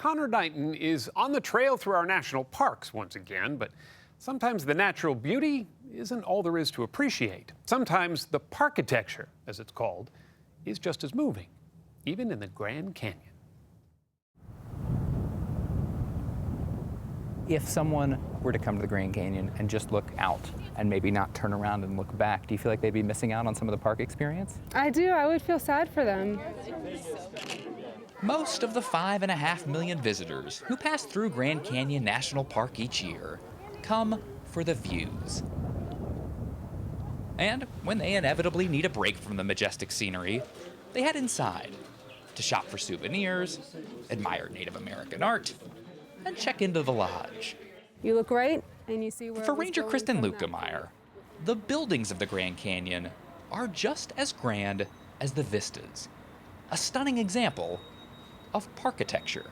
Conor Knighton is on the trail through our national parks once again, but sometimes the natural beauty isn't all there is to appreciate. Sometimes the parkitecture, as it's called, is just as moving, even in the Grand Canyon. If someone were to come to the Grand Canyon and just look out and maybe not turn around and look back, do you feel like they'd be missing out on some of the park experience? I do. I would feel sad for them. Most of the 5.5 million visitors who pass through Grand Canyon National Park each year come for the views. And when they inevitably need a break from the majestic scenery, they head inside to shop for souvenirs, admire Native American art, and check into the lodge. You look right and you see where. For Ranger Kristen Lukemeyer, the buildings of the Grand Canyon are just as grand as the vistas, a stunning example of parkitecture.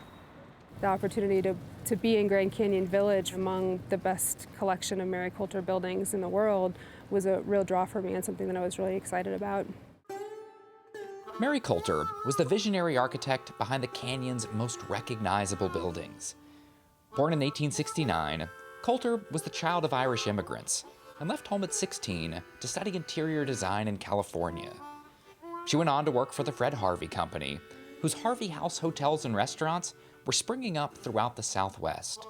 The opportunity to be in Grand Canyon Village among the best collection of Mary Colter buildings in the world was a real draw for me and something that I was really excited about. Mary Colter was the visionary architect behind the canyon's most recognizable buildings. Born in 1869, Colter was the child of Irish immigrants and left home at 16 to study interior design in California. She went on to work for the Fred Harvey Company, whose Hopi House hotels and restaurants were springing up throughout the Southwest.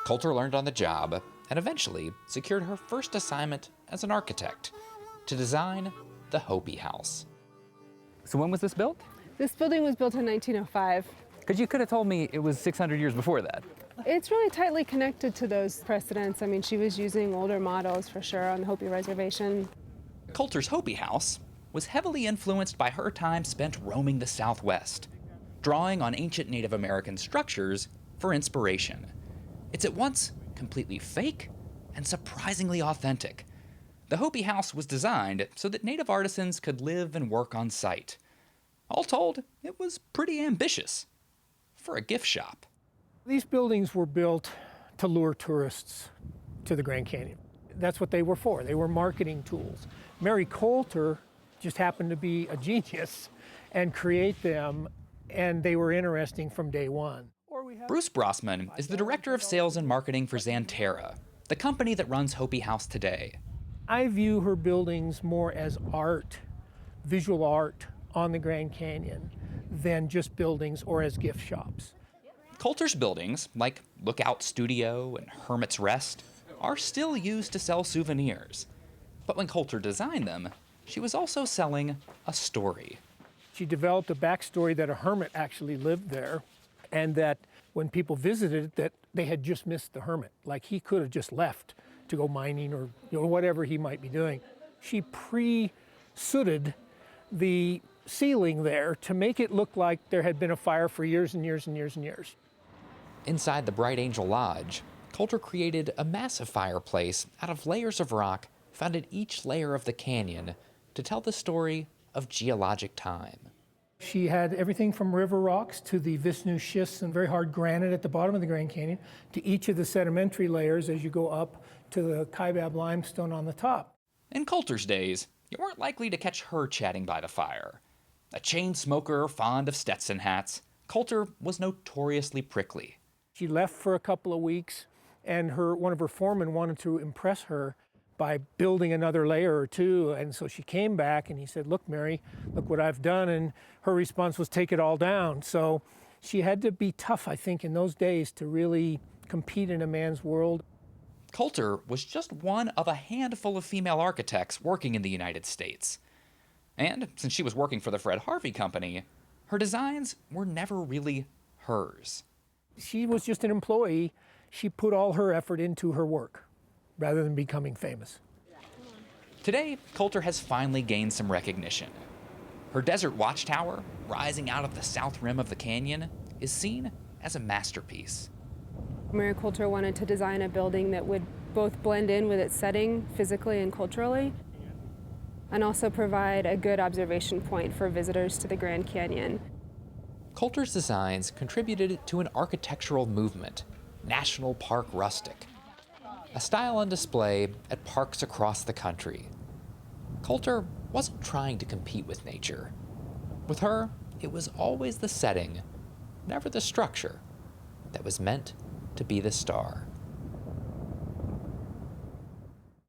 Colter learned on the job and eventually secured her first assignment as an architect to design the Hopi House. So when was this built? This building was built in 1905. Because you could have told me it was 600 years before that. It's really tightly connected to those precedents. I mean, she was using older models for sure on the Hopi Reservation. Colter's Hopi House was heavily influenced by her time spent roaming the Southwest, drawing on ancient Native American structures for inspiration. It's at once completely fake and surprisingly authentic. The Hopi House was designed so that Native artisans could live and work on site. All told, it was pretty ambitious for a gift shop. These buildings were built to lure tourists to the Grand Canyon. That's what they were for. They were marketing tools. Mary Colter just happened to be a genius and create them, and they were interesting from day one. Bruce Brossman is the director of sales and marketing for Xanterra, the company that runs Hopi House today. I view her buildings more as art, visual art on the Grand Canyon, than just buildings or as gift shops. Colter's buildings, like Lookout Studio and Hermit's Rest, are still used to sell souvenirs. But when Colter designed them, she was also selling a story. She developed a backstory that a hermit actually lived there, and that when people visited, that they had just missed the hermit. Like he could have just left to go mining or whatever he might be doing. She pre-sooted the ceiling there to make it look like there had been a fire for years and years and years and years. Inside the Bright Angel Lodge, Colter created a massive fireplace out of layers of rock found in each layer of the canyon to tell the story of geologic time. She had everything from river rocks to the Vishnu schists and very hard granite at the bottom of the Grand Canyon to each of the sedimentary layers as you go up to the Kaibab limestone on the top. In Colter's days, you weren't likely to catch her chatting by the fire. A chain smoker fond of Stetson hats, Colter was notoriously prickly. She left for a couple of weeks, and one of her foremen wanted to impress her by building another layer or two, and so she came back and he said, "Look, Mary, look what I've done," and her response was, "Take it all down." So she had to be tough, I think, in those days to really compete in a man's world. Colter was just one of a handful of female architects working in the United States. And since she was working for the Fred Harvey Company, her designs were never really hers. She was just an employee. She put all her effort into her work rather than becoming famous. Today, Colter has finally gained some recognition. Her desert watchtower, rising out of the south rim of the canyon, is seen as a masterpiece. Mary Colter wanted to design a building that would both blend in with its setting physically and culturally, and also provide a good observation point for visitors to the Grand Canyon. Colter's designs contributed to an architectural movement, National Park Rustic, a style on display at parks across the country. Colter wasn't trying to compete with nature. With her, it was always the setting, never the structure, that was meant to be the star.